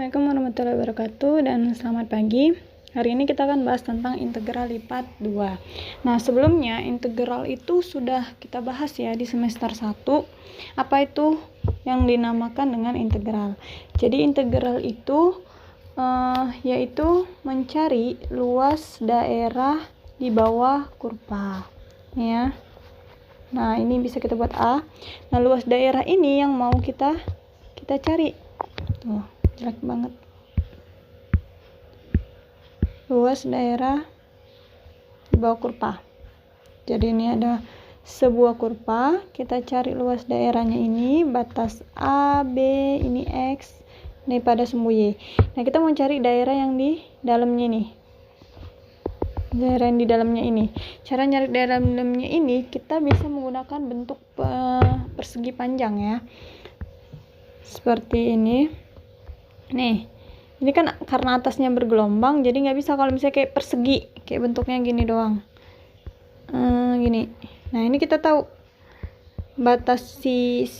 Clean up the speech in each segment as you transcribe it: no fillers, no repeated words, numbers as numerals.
Assalamualaikum warahmatullahi wabarakatuh dan selamat pagi. Hari ini kita akan bahas tentang integral lipat 2. Nah, sebelumnya integral itu sudah kita bahas ya di semester 1. Apa itu yang dinamakan dengan integral? Jadi integral itu yaitu mencari luas daerah di bawah kurva ya. Nah, ini bisa kita buat A. Nah, luas daerah ini yang mau kita cari. Tuh, jelek banget. Luas daerah di bawah kurva. Jadi ini ada sebuah kurva, kita cari luas daerahnya ini, batas A, B, ini X, ini pada sumbu Y. Nah, kita mau cari daerah yang di dalamnya nih. Daerah yang di dalamnya ini. Cara nyari daerah dalamnya ini, kita bisa menggunakan bentuk persegi panjang ya. Seperti ini. Nih, ini kan karena atasnya bergelombang, jadi nggak bisa kalau misalnya kayak persegi, kayak bentuknya gini doang. Gini. Nah, ini kita tahu batas si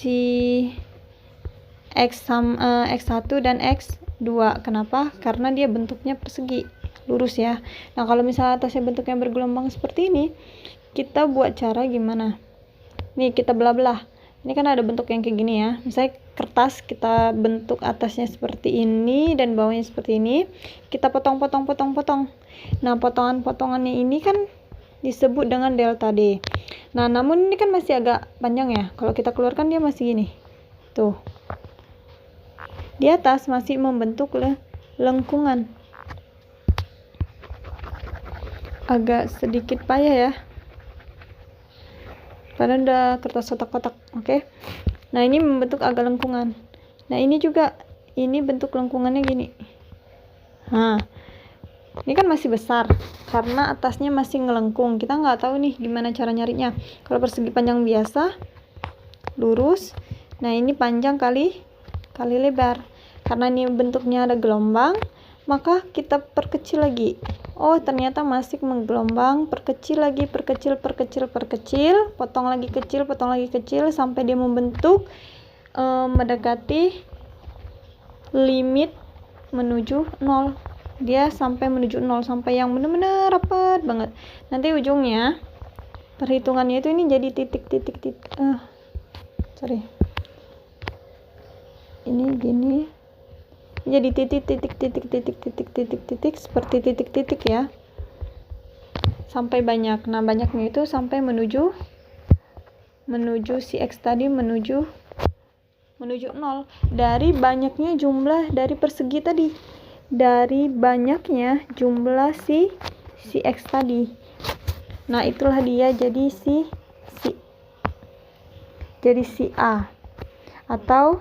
X1 dan X2. Kenapa? Karena dia bentuknya persegi, lurus ya. Nah, kalau misalnya atasnya bentuknya bergelombang seperti ini, kita buat cara gimana? Nih, kita belah-belah. Ini kan ada bentuk yang kayak gini ya. Misalnya kertas, kita bentuk atasnya seperti ini dan bawahnya seperti ini. Kita potong-potong. Nah, potongan-potongannya ini kan disebut dengan delta D. Nah, namun ini kan masih agak panjang ya. Kalau kita keluarkan dia masih gini. Tuh. Di atas masih membentuk lengkungan. Agak sedikit payah ya. Padahal udah kertas kotak-kotak, oke. Nah, ini membentuk agak lengkungan. Nah, ini juga, ini bentuk lengkungannya gini. Nah, ini kan masih besar karena atasnya masih ngelengkung. Kita nggak tahu nih gimana cara nyarinya. Kalau persegi panjang biasa, lurus. Nah, ini panjang kali lebar. Karena ini bentuknya ada gelombang, maka kita perkecil lagi. Oh, ternyata masih menggelombang, perkecil lagi, perkecil, potong lagi kecil sampai dia membentuk mendekati limit menuju 0. Dia sampai menuju 0, sampai yang benar-benar rapat banget. Nanti ujungnya perhitungannya itu ini jadi titik. Ini gini. Jadi titik seperti titik ya, sampai banyak. Nah, banyaknya itu sampai menuju si X tadi menuju 0. Dari banyaknya jumlah dari persegi tadi, dari banyaknya jumlah si X tadi. Nah, itulah dia jadi si A atau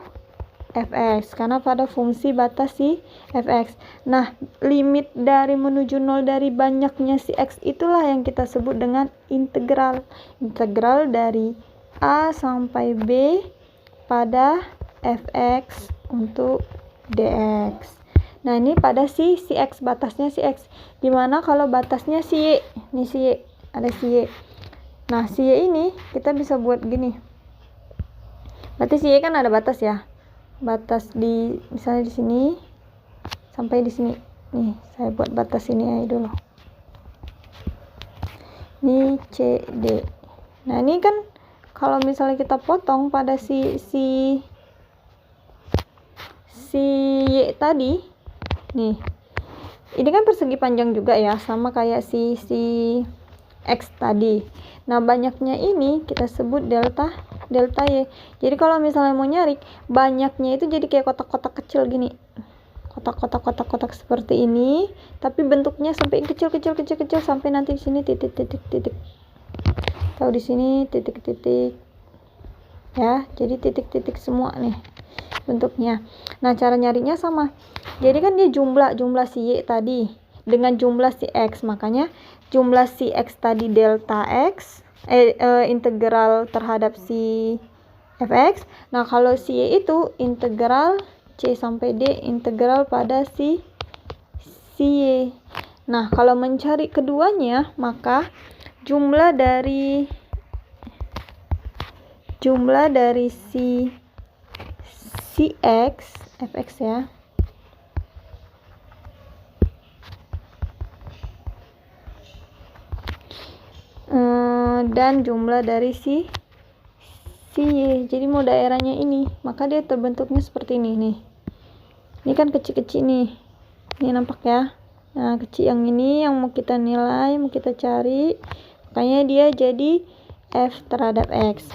fx, karena pada fungsi batas si fx. Nah, limit dari menuju 0 dari banyaknya si x itulah yang kita sebut dengan integral. Integral dari A sampai B pada fx untuk dx. Nah, ini pada si x, batasnya si x. Gimana kalau batasnya si y? Ini si y, ada si y. Nah, si y ini kita bisa buat gini. Berarti si y kan ada batas ya. Batas di misalnya di sini sampai di sini. Nih, saya buat batas ini aja dulu. Ini CD. Nah, ini kan kalau misalnya kita potong pada si Y tadi. Nih. Ini kan persegi panjang juga ya, sama kayak si X tadi. Nah, banyaknya ini kita sebut delta Y. Jadi kalau misalnya mau nyari banyaknya itu jadi kayak kotak-kotak kecil gini. Kotak seperti ini, tapi bentuknya sampai kecil sampai nanti di sini titik. Tahu di sini titik. Ya, jadi titik semua nih bentuknya. Nah, cara nyarinya sama. Jadi kan dia jumlah si Y tadi dengan jumlah si X, makanya jumlah si X tadi delta X, integral terhadap si fx. Nah, kalau si Y itu integral C sampai D, integral pada si Y. Nah, kalau mencari keduanya, maka jumlah dari si fx ya, dan jumlah dari si Y. Jadi mau daerahnya ini, maka dia terbentuknya seperti ini nih. Ini kan kecil-kecil nih. Ini nampak ya. Nah, kecil yang ini yang mau kita nilai, mau kita cari. Makanya dia jadi F terhadap X.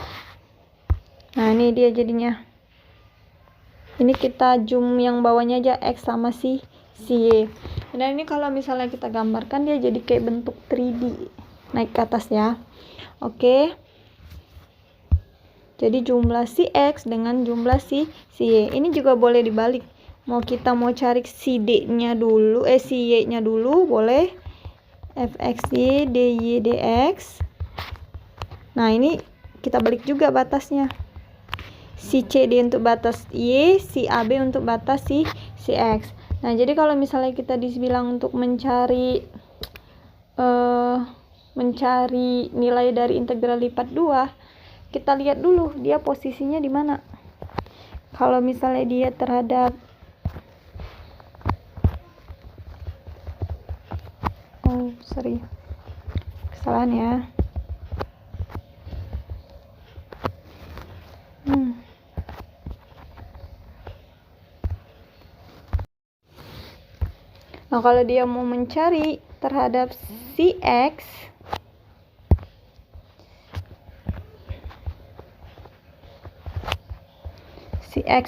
Nah, ini dia jadinya. Ini kita zoom yang bawahnya aja, X sama si Y. Dan ini kalau misalnya kita gambarkan, dia jadi kayak bentuk 3D. Naik ke atas ya. Oke. Jadi jumlah si X dengan jumlah si Y. Ini juga boleh dibalik. Kita mau cari si D-nya dulu, si Y-nya dulu, boleh. Fxy dy dx. Nah, ini kita balik juga batasnya. Si CD untuk batas Y, si AB untuk batas si X. Nah, jadi kalau misalnya kita dibilang untuk mencari nilai dari integral lipat 2, kita lihat dulu dia posisinya di mana. Kalau misalnya dia terhadap kesalahan ya. Nah, kalau dia mau mencari terhadap si X,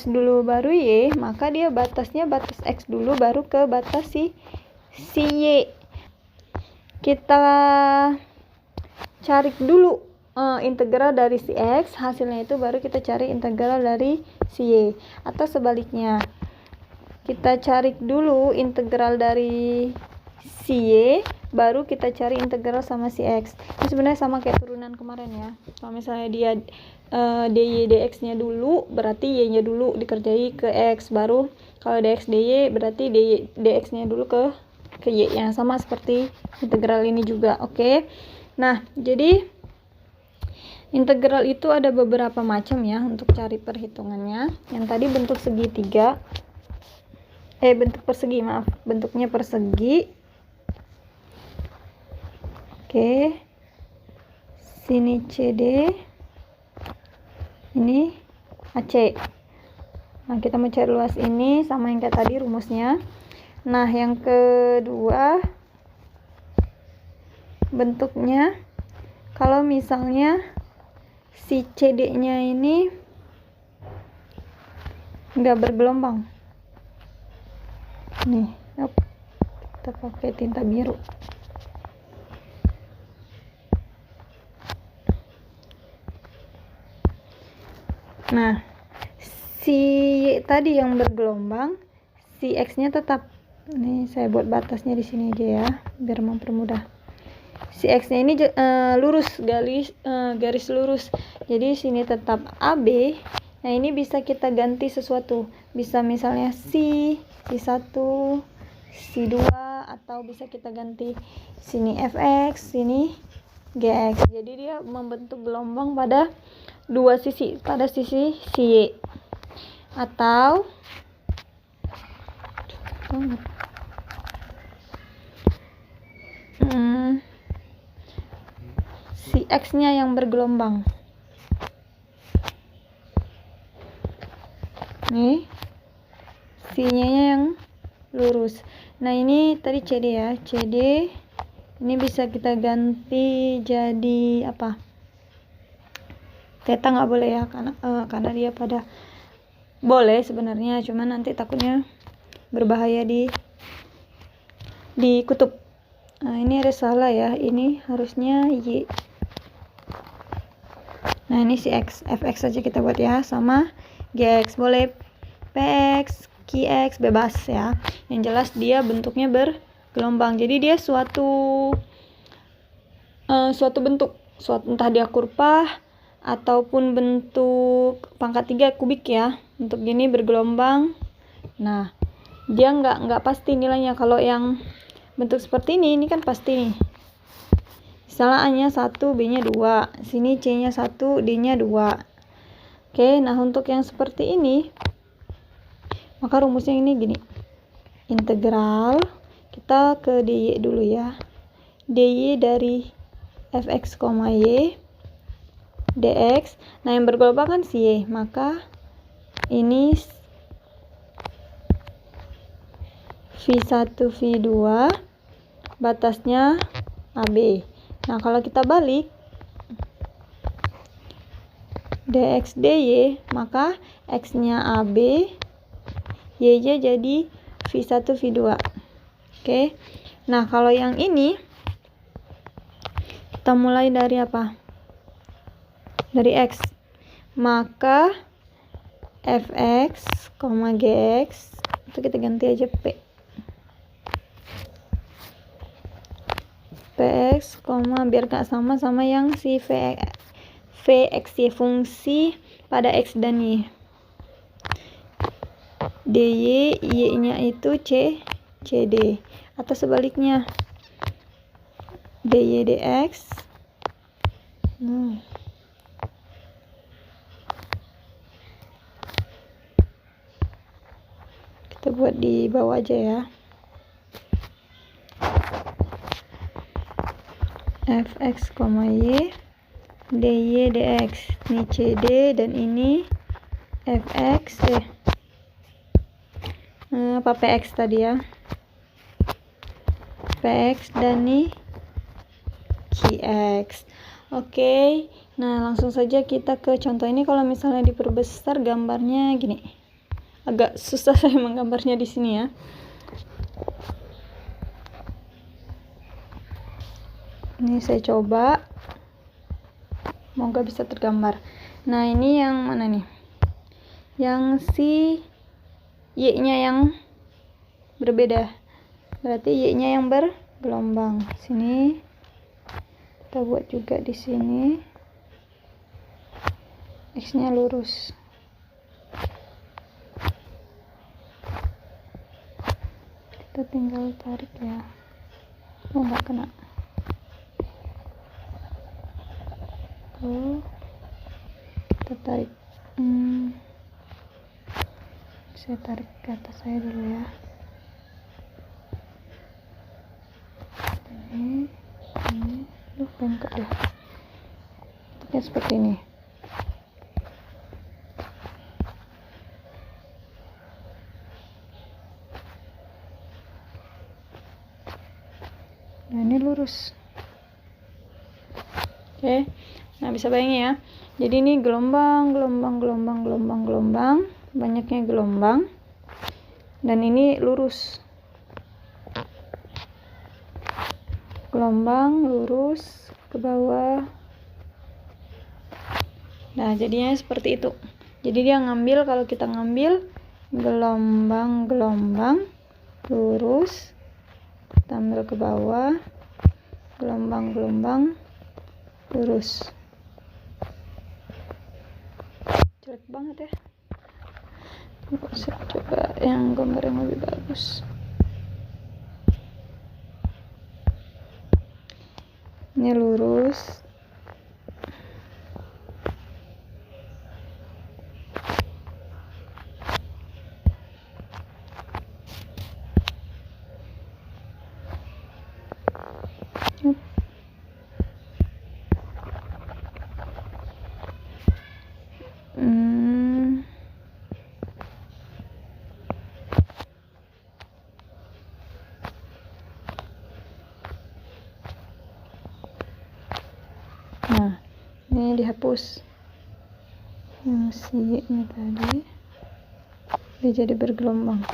dulu baru Y, maka dia batasnya batas X dulu baru ke batas si Y. Kita cari dulu integral dari si X, hasilnya itu baru kita cari integral dari si Y. Atau sebaliknya, kita cari dulu integral dari si Y, baru kita cari integral sama si X. Ini sebenarnya sama kayak turunan kemarin ya. Kalau misalnya dia dy dx nya dulu, berarti y nya dulu dikerjai ke x, baru kalau dx dy berarti dy dx nya dulu ke y nya. Sama seperti integral ini juga. Oke. Nah, jadi integral itu ada beberapa macam ya untuk cari perhitungannya. Yang tadi bentuk segitiga, bentuk persegi, maaf, bentuknya persegi. Oke. Sini CD, ini AC. Nah, kita mau cari luas ini sama yang kayak tadi rumusnya. Nah, yang kedua bentuknya kalau misalnya si CD-nya ini nggak bergelombang. Nih, kita pakai tinta biru. Nah, si Y tadi yang bergelombang, si X-nya tetap. Ini saya buat batasnya di sini aja ya, biar mempermudah. Si X-nya ini lurus, garis lurus. Jadi sini tetap AB. Nah, ini bisa kita ganti sesuatu. Bisa misalnya C1, C2, atau bisa kita ganti sini Fx, sini Gx. Jadi dia membentuk gelombang pada dua sisi, pada sisi si Y. Atau si X-nya yang bergelombang. Nih, C-nya yang lurus. Nah, ini tadi CD ya, CD ini bisa kita ganti jadi apa? Theta nggak boleh ya, karena dia pada boleh sebenarnya, cuman nanti takutnya berbahaya di kutub. Nah, ini ada salah ya, ini harusnya Y. Nah, ini si X, Fx saja kita buat ya, sama Gx. Boleh Px, Qx, bebas ya. Yang jelas dia bentuknya bergelombang. Jadi dia suatu bentuk, entah dia kurva ataupun bentuk pangkat 3 kubik ya. Untuk gini bergelombang. Nah, dia nggak pasti nilainya. Kalau yang bentuk seperti ini kan pasti nih. Misalnya A-nya 1, B-nya 2. Sini C-nya 1, D-nya 2. Oke, nah untuk yang seperti ini, maka rumusnya ini gini. Integral, kita ke dy dulu ya. Dy dari fx, y dx. Nah, yang bergelombang kan si y, maka ini V1 V2 batasnya AB. Nah, kalau kita balik dx dy, maka x nya AB, y nya jadi V1 V2. Oke. Nah, kalau yang ini kita mulai dari apa? Dari x. Maka fx, gx itu kita ganti aja p. Px, biar gak sama yang si vxy, fungsi pada x dan y. dy, y nya itu cd, atau sebaliknya dy dx. Kita buat di bawah aja ya. fx, y dy dx. Ini cd dan ini fx apa px tadi ya, px dan ini qx. Oke. Nah, langsung saja kita ke contoh ini. Kalau misalnya diperbesar gambarnya gini, agak susah saya menggambarnya di sini ya. Ini saya coba, semoga bisa tergambar. Nah, ini yang mana nih? Yang si y nya yang berbeda, berarti y nya yang bergelombang. Sini kita buat juga di sini, x nya lurus. Kita tinggal tarik ya. Oh, nggak kena. Kita tarik. Saya tarik ke atas saya dulu ya. Ini bengkok deh. Kayak seperti ini. Nah, ini lurus. Oke. Nah, bisa bayangin ya. Jadi ini gelombang, banyaknya gelombang. Dan ini lurus. Gelombang, lurus ke bawah. Nah, jadinya seperti itu. Jadi dia ngambil, kalau kita ngambil gelombang, lurus, kita ambil ke bawah, gelombang, lurus. Jelek banget ya. Saya coba yang gambar yang lebih bagus. Ini lurus. Nah, ini dihapus yang si ini tadi, dia jadi bergelombang.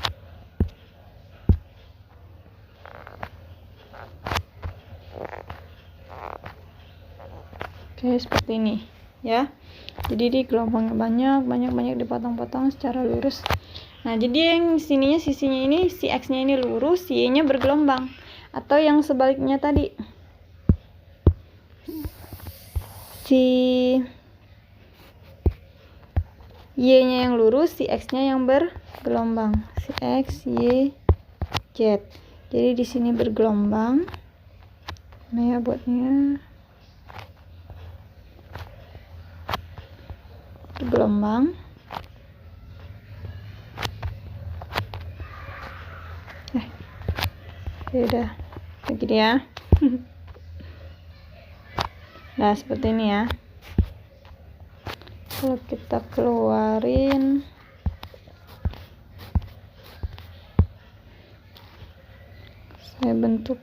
Oke, seperti ini ya. Jadi di gelombangnya banyak dipotong-potong secara lurus. Nah, jadi yang sininya, sisinya ini, si x nya ini lurus, si y nya bergelombang, atau yang sebaliknya tadi, si y nya yang lurus, si x nya yang bergelombang, si x, y, z. Jadi di sini bergelombang. Nah ya buatnya, bergelombang. Oke, udah begini ya. Nah, seperti ini ya. Kalau kita keluarin, saya bentuk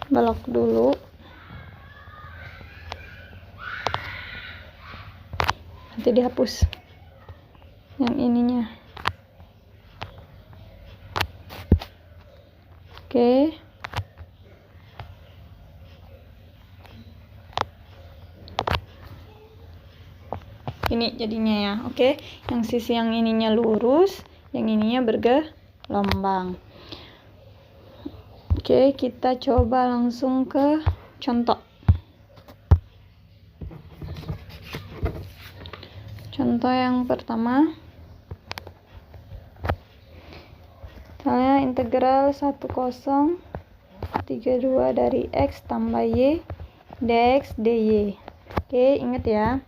balok dulu, nanti dihapus yang ininya. Oke. Ini jadinya ya. Oke, yang sisi yang ininya lurus, yang ininya bergelombang. Oke, kita coba langsung ke contoh. Contoh yang pertama, misalnya integral 1032 dari x tambah y dx dy. Oke, ingat ya.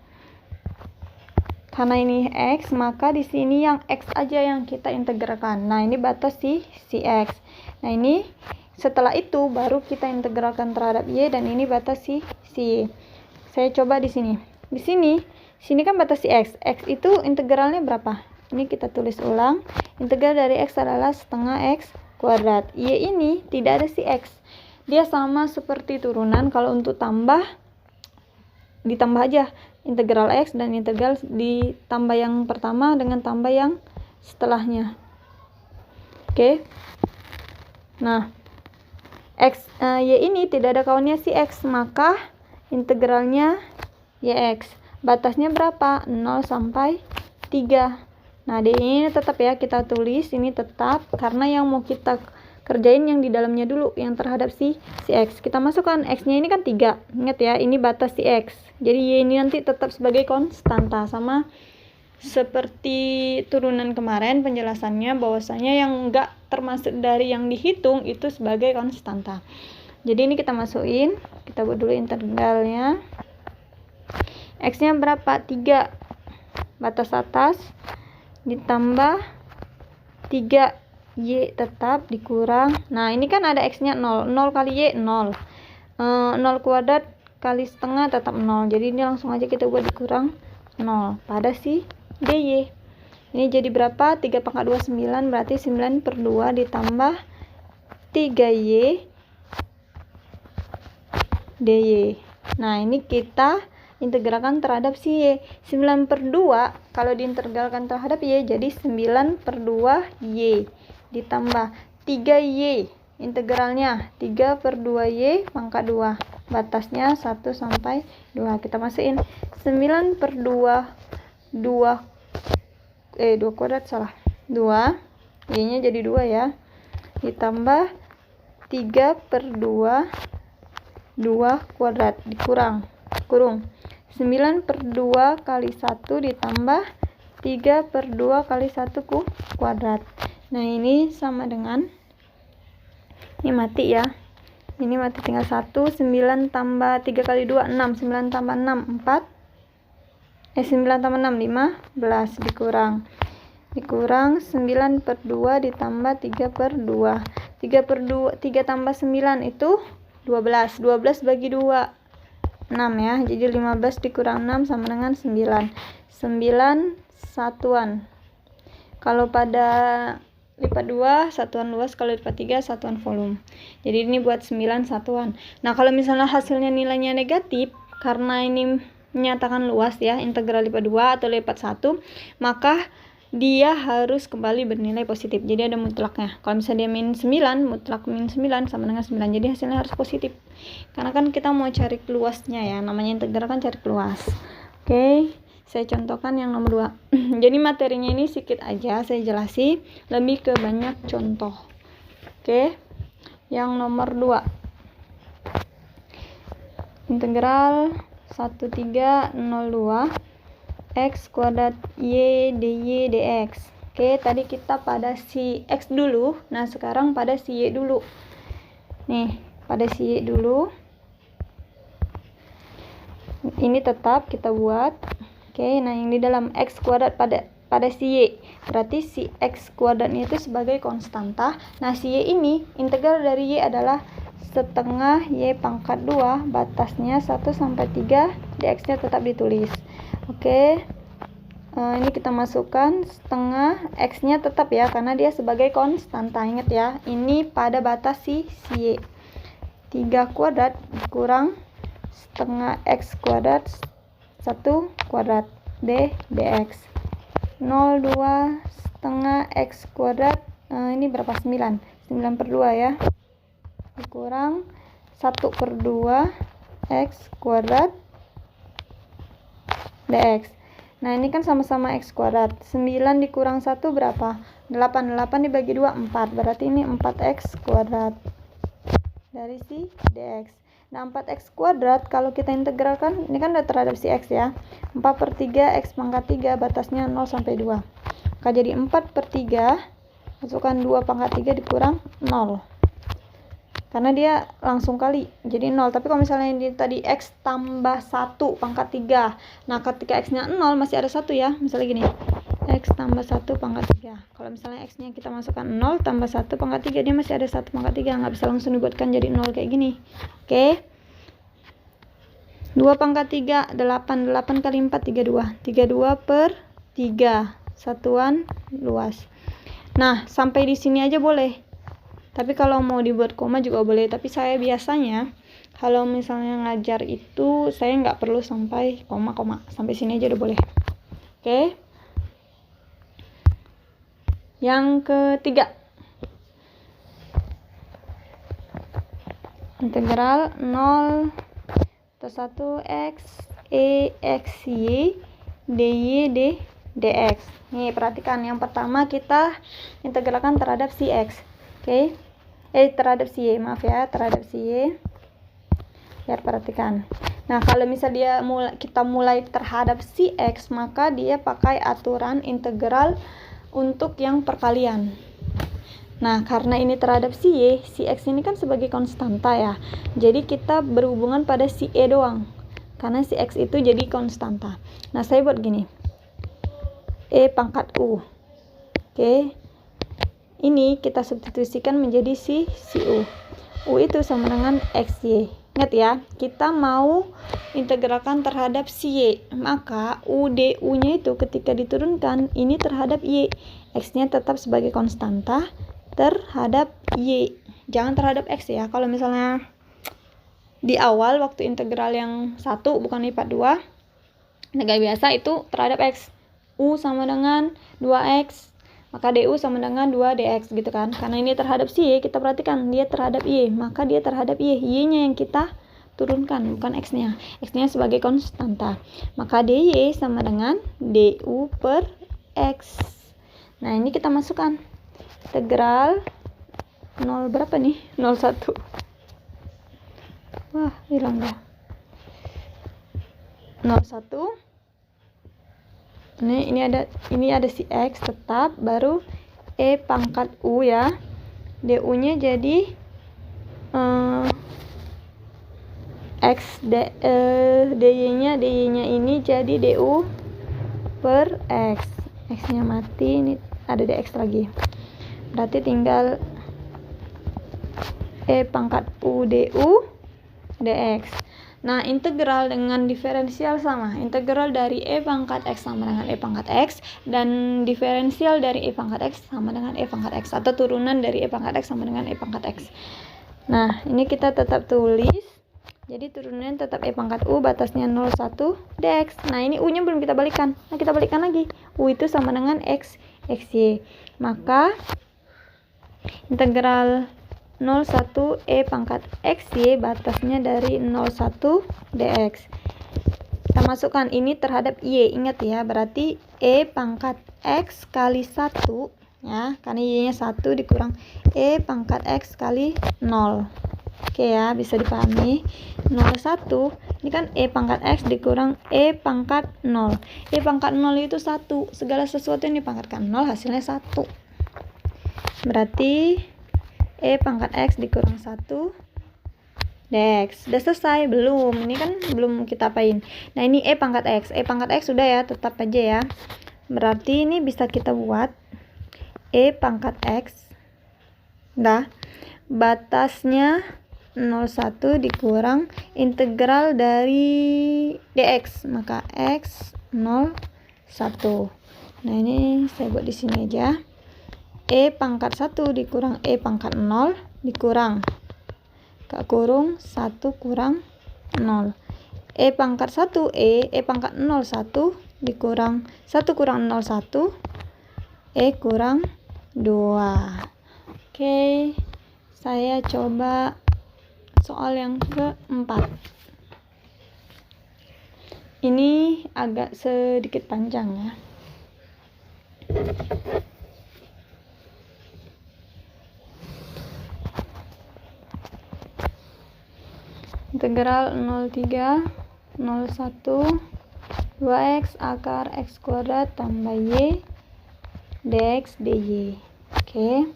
Karena ini x, maka di sini yang x aja yang kita integralkan. Nah, ini batas si x. Nah, ini setelah itu baru kita integralkan terhadap y, dan ini batas si y. Saya coba di sini. Di sini kan batas si x. X itu integralnya berapa? Ini kita tulis ulang. Integral dari x adalah setengah x kuadrat. Y ini tidak ada si x. Dia sama seperti turunan. Kalau untuk tambah, ditambah aja integral x dan integral ditambah yang pertama dengan tambah yang setelahnya. Oke. Nah, y ini tidak ada kawannya si x, maka integralnya yx. Batasnya berapa? 0 sampai 3. Nah, ini tetap ya, kita tulis ini tetap karena yang mau kita kerjain yang di dalamnya dulu, yang terhadap si x. Kita masukkan x-nya ini kan 3. Ingat ya, ini batas si x. Jadi y ini nanti tetap sebagai konstanta, sama seperti turunan kemarin penjelasannya, bahwasanya yang enggak termasuk dari yang dihitung itu sebagai konstanta. Jadi ini kita masukin, kita buat dulu integralnya. X-nya berapa? 3. Batas atas ditambah 3 y tetap dikurang. Nah, ini kan ada x-nya 0. 0 kali y 0. 0 kuadrat kali setengah tetap 0. Jadi ini langsung aja kita buat dikurang 0 pada si dy. Ini jadi berapa? 3 pangkat 2 9, berarti 9/2 ditambah 3y dy. Nah, ini kita integralkan terhadap si y. 9/2 kalau diintegralkan terhadap y jadi 9/2y ditambah 3y, integralnya 3/2y pangkat 2, batasnya 1 sampai 2. Kita masukin 9/2 2 kuadrat, salah, 2, y nya jadi 2 ya, ditambah 3/2 2 kuadrat kurung 9/2 kali 1 ditambah 3/2 kali 1 kuadrat. Nah, ini sama dengan, ini mati ya, ini mati, tinggal 1. 9 tambah 3 kali 2 6, 9 tambah 6 4, 9 tambah 6 15, dikurang 9/2 ditambah 3/2. 3 tambah 9 itu 12. 12 bagi 2 6 ya, jadi 15 dikurang 6 sama dengan 9 satuan. Kalau pada lipat 2 satuan luas, kalau lipat 3 satuan volume. Jadi ini buat 9 satuan. Nah, kalau misalnya hasilnya nilainya negatif, karena ini menyatakan luas ya, integral lipat 2 atau lipat 1, maka dia harus kembali bernilai positif. Jadi ada mutlaknya. Kalau misalnya dia min 9, mutlak min 9 sama dengan 9. Jadi hasilnya harus positif. Karena kan kita mau cari luasnya ya, namanya integral kan cari luas. Oke. Saya contohkan yang nomor 2. Jadi materinya ini sedikit aja saya jelasin, lebih ke banyak contoh. Oke. Yang nomor 2. Integral 1302 x kuadrat y dy dx. Oke, tadi kita pada si x dulu. Nah, sekarang pada si y dulu. Nih, pada si y dulu. Ini tetap kita buat. Oke, nah yang di dalam x kuadrat pada si y, berarti si x kuadratnya itu sebagai konstanta. Nah, si y ini integral dari y adalah setengah Y pangkat 2, batasnya 1 sampai 3, dx-nya tetap ditulis. Oke. Ini kita masukkan setengah, x-nya tetap ya, karena dia sebagai konstanta. Ingat ya, ini pada batas si Y. 3 kuadrat kurang setengah x kuadrat 1 kuadrat dx. 0,2 setengah x kuadrat, ini berapa? 9 per 2 ya, kurang 1 per 2 x kuadrat dx. Nah ini kan sama-sama x kuadrat, 9 dikurang 1 berapa? 8 dibagi 2 4, berarti ini 4x kuadrat dari si dx. Nah 4x kuadrat kalau kita integralkan, ini kan udah terhadap si x ya, 4 per 3 x pangkat 3, batasnya 0 sampai 2, maka jadi 4 per 3, masukkan 2 pangkat 3 dikurang 0, karena dia langsung kali jadi 0. Tapi kalau misalnya ini tadi x tambah 1 pangkat 3, nah ketika x nya 0 masih ada 1 ya, misalnya gini, x tambah 1 pangkat 3, kalau misalnya x nya kita masukkan 0 tambah 1 pangkat 3, dia masih ada 1 pangkat 3, nggak bisa langsung dibuatkan jadi 0 kayak gini. Oke, 2 pangkat 3 8 kali 4 32 per 3, satuan luas. Nah sampai di sini aja boleh, tapi kalau mau dibuat koma juga boleh, tapi saya biasanya kalau misalnya ngajar itu saya nggak perlu sampai koma, sampai sini aja udah boleh. Oke. Yang ketiga, integral 0 atau 1 x e x y dy dx. Nih perhatikan, yang pertama kita integralkan terhadap si x. Oke. Terhadap si y, maaf ya, terhadap si y. Biar perhatikan. Nah, kalau misalnya kita mulai terhadap si x, maka dia pakai aturan integral untuk yang perkalian. Nah, karena ini terhadap si y, si x ini kan sebagai konstanta ya. Jadi kita berhubungan pada si e doang. Karena si x itu jadi konstanta. Nah, saya buat gini. E pangkat u. Oke. Ini kita substitusikan menjadi si u. U itu sama dengan xy. Ingat ya, kita mau integralkan terhadap si y, maka u du-nya itu ketika diturunkan ini terhadap y, x-nya tetap sebagai konstanta terhadap y, jangan terhadap x ya. Kalau misalnya di awal waktu integral yang 1 bukan lipat 2, negara biasa itu terhadap x, u sama dengan 2x, maka du sama dengan 2 dx gitu kan. Karena ini terhadap si y, kita perhatikan dia terhadap y, maka dia terhadap y, y-nya yang kita turunkan bukan x-nya. X-nya sebagai konstanta, maka dy sama dengan du per x. Nah ini kita masukkan integral 0 berapa nih? 01. Wah hilang dah. 01. Ini ada si x tetap, baru e pangkat u ya, du-nya jadi x dy-nya ini jadi du per x. X-nya mati, ini ada dx lagi, berarti tinggal e pangkat u du dx. Nah, integral dengan diferensial sama. Integral dari e pangkat x sama dengan e pangkat x, dan diferensial dari e pangkat x sama dengan e pangkat x, atau turunan dari e pangkat x sama dengan e pangkat x. Nah, ini kita tetap tulis. Jadi turunannya tetap e pangkat u, batasnya 0,1 dx. Nah, ini u-nya belum kita balikan. Nah, kita balikan lagi. U itu sama dengan x, xy. Maka integral 0,1 e pangkat xy, batasnya dari 0,1 dx. Kita masukkan ini terhadap y, ingat ya, berarti e pangkat x kali 1 ya, karena y nya 1 dikurang e pangkat x kali 0. Oke ya, bisa dipahami. 0,1 ini kan e pangkat x dikurang e pangkat 0. E pangkat 0 itu 1, segala sesuatu yang dipangkatkan 0 hasilnya 1, berarti e pangkat x dikurang 1 dx. Udah selesai? Belum, ini kan belum kita apain. Nah ini e pangkat x, sudah ya, tetap aja ya. Berarti ini bisa kita buat e pangkat x, batasnya 01 dikurang integral dari dx, maka x 01. Nah, ini saya buat di sini aja. E pangkat 1 dikurang E pangkat 0 dikurang kurung 1 kurang 0. E pangkat 1 E pangkat 0 1 dikurang 1 kurang 0 1, E kurang 2. Oke, saya coba soal yang keempat. Ini agak sedikit panjang ya. Integral 03 01 2x akar x kuadrat tambah y dx dy. Oke.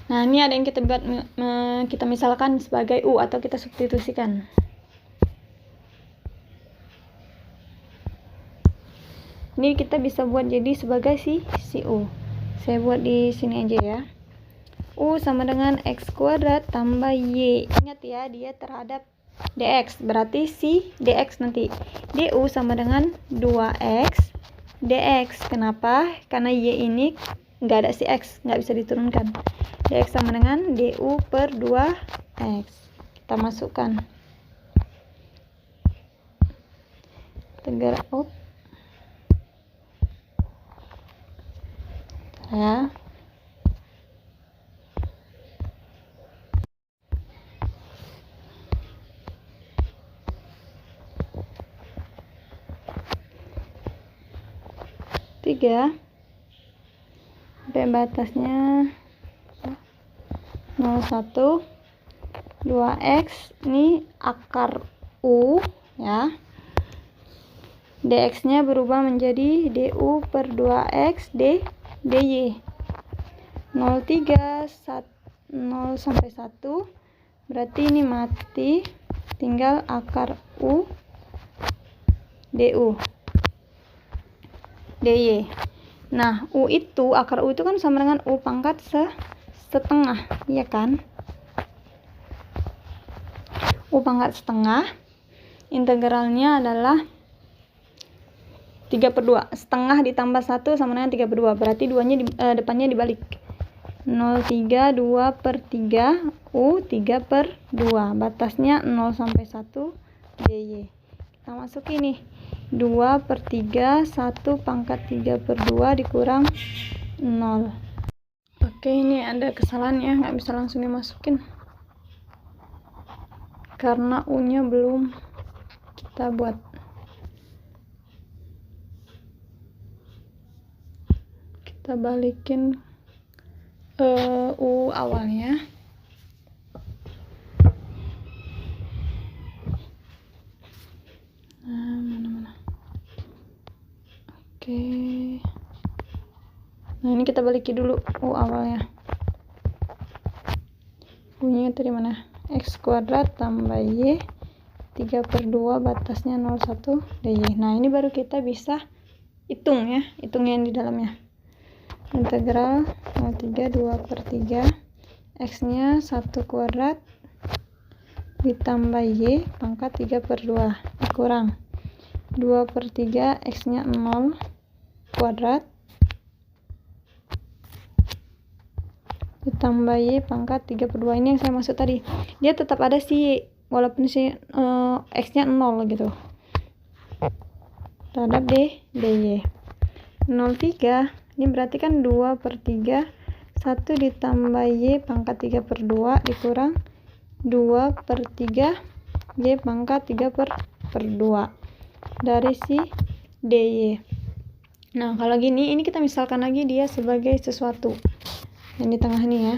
Nah, ini ada yang kita buat, kita misalkan sebagai u atau kita substitusikan. Ini kita bisa buat jadi sebagai si u. Saya buat di sini aja ya. U sama dengan x kuadrat tambah y. Ingat ya, dia terhadap dx. Berarti si dx nanti. Du sama dengan 2x dx. Kenapa? Karena y ini nggak ada si x, nggak bisa diturunkan. Dx sama dengan du per 2x. Kita masukkan. Tegak up. Ya. Tiga sampai batasnya 01 2x, ini akar u ya. Dx nya berubah menjadi du per 2x dy. 03 0 sampai 1 berarti ini mati, tinggal akar u du dy. Nah, u itu, akar u itu kan sama dengan u pangkat setengah, iya kan? U pangkat setengah, integralnya adalah 3/2. Setengah ditambah 1 sama dengan 3/2, berarti depannya dibalik. 03 2/3 u 3/2, batasnya 0 sampai 1 dy. Kita masukin nih 2/3, 1 pangkat 3/2 dikurang 0. Oke, ini ada kesalahan ya, nggak bisa langsung dimasukin karena u nya belum kita buat. Kita balikin u awalnya. Nah, mana. Oke. Nah, ini kita balikin dulu u awalnya. U-nya tadi mana? X kuadrat tambah y 3/2, batasnya 01 dy. Nah, ini baru kita bisa hitung ya, hitung yang di dalamnya. Integral 03 2/3, x-nya 1 kuadrat ditambah y pangkat 3/2 dikurang 2/3, x-nya 0 kuadrat ditambah y pangkat 3/2. Ini yang saya maksud tadi, dia tetap ada si walaupun si x-nya 0 gitu terhadap dy. 03 ini berarti kan 2/3, 1 ditambah y pangkat 3/2 dikurang 2/3 y pangkat 3/2 dari si dy. Nah, kalau gini, ini kita misalkan lagi dia sebagai sesuatu yang di tengah nih ya.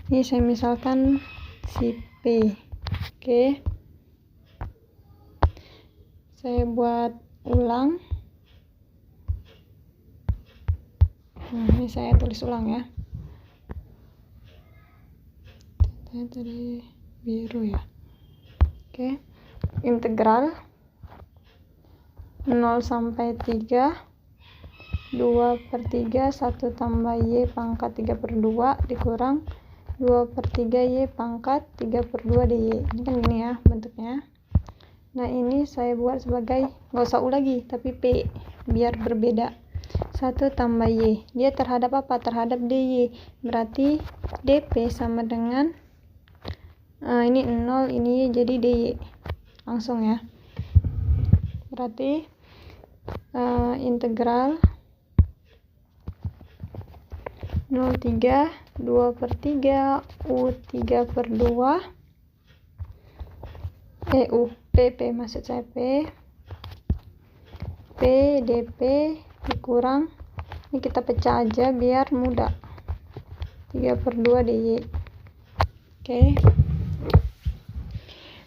Ini saya misalkan si P. Oke, saya buat ulang. Nah, ini saya tulis ulang ya. Tadi biru ya. Oke, integral 0 sampai 3 2/3, 1 tambah y pangkat 3/2 dikurang 2/3 Y pangkat 3/2 DY. Ini kan gini ya bentuknya. Nah ini saya buat sebagai, nggak usah U lagi, tapi P, biar berbeda. 1 tambah Y, dia terhadap apa? Terhadap DY. Berarti DP sama dengan ini 0, ini Y, jadi DY. Langsung ya. Berarti integral 0,3 2/3 U 3/2 PP maksud saya P DP dikurang, ini kita pecah aja biar mudah, 3/2 DY. Oke.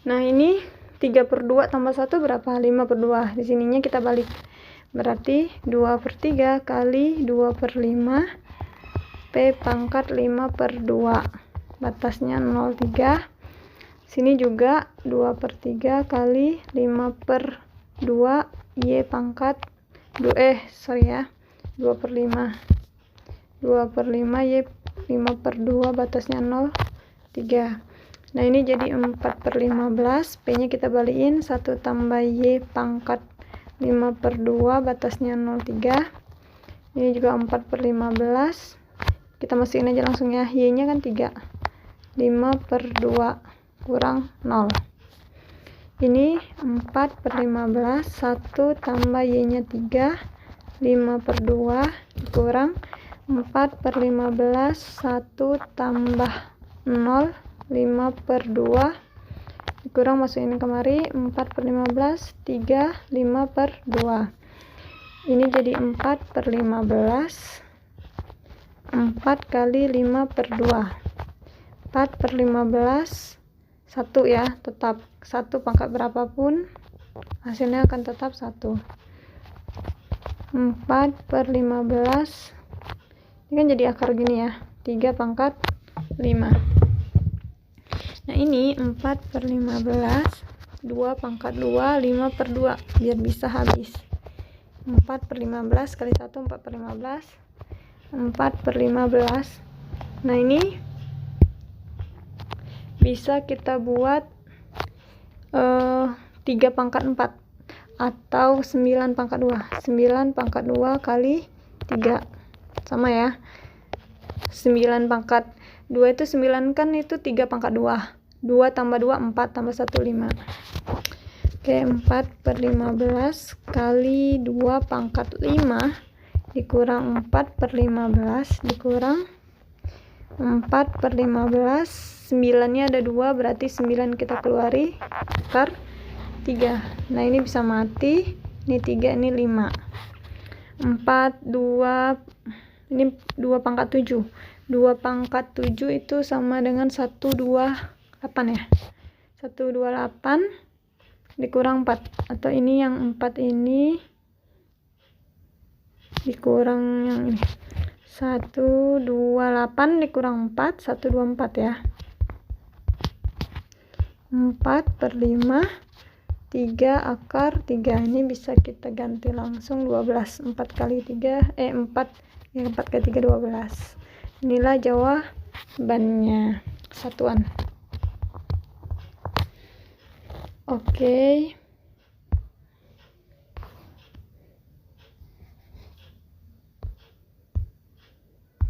Nah ini 3/2 tambah 1 berapa? 5/2. Di sininya kita balik, berarti 2/3 kali 2/5 P pangkat 5/2, batasnya 0,3. Sini juga 2/3 kali 5/2 Y pangkat 2/5 Y 5/2, batasnya 0,3. Nah ini jadi 4/15. P nya kita balikin, 1 tambah Y pangkat 5/2, batasnya 0,3. Ini juga 4/15. Kita masukin aja langsung ya, Y nya kan 3, 5/2 kurang 0. Ini 4/15, 1 tambah Y nya 3, 5/2 kurang 4/15, 1 tambah 0, 5/2 kurang, masukin kemari, 4/15, 3, 5/2. Ini jadi 4/15, 4 kali 5/2, 4/15, 1 ya, tetap 1 pangkat berapapun hasilnya akan tetap 1. 4/15, ini kan jadi akar gini ya, 3 pangkat 5. Nah ini 4/15, 2 pangkat 2, 5/2, biar bisa habis. 4/15 kali 1, 4/15, 4/15. Nah ini bisa kita buat 3 pangkat 4 atau 9 pangkat 2. 9 pangkat 2 kali 3 sama ya, 9 pangkat 2 itu 9 kan, itu 3 pangkat 2, 2 tambah 2 4 tambah 1 5. Oke, 4/15 kali 2 pangkat 5 dikurang 4/15 dikurang 4/15, 9 nya ada 2, berarti 9 kita keluari, akar 3. Nah ini bisa mati, ini 3, ini 5, 4, 2, ini 2 pangkat 7, 2 pangkat 7 itu sama dengan 128 ya, 128 dikurang 4, atau ini yang 4 ini dikurang yang ini, 128 dikurang 4, 124 ya, 4/5, 3 akar 3. Ini bisa kita ganti langsung 12, 4 kali 3 4 kali 3 12. Inilah jawabannya, satuan. Oke.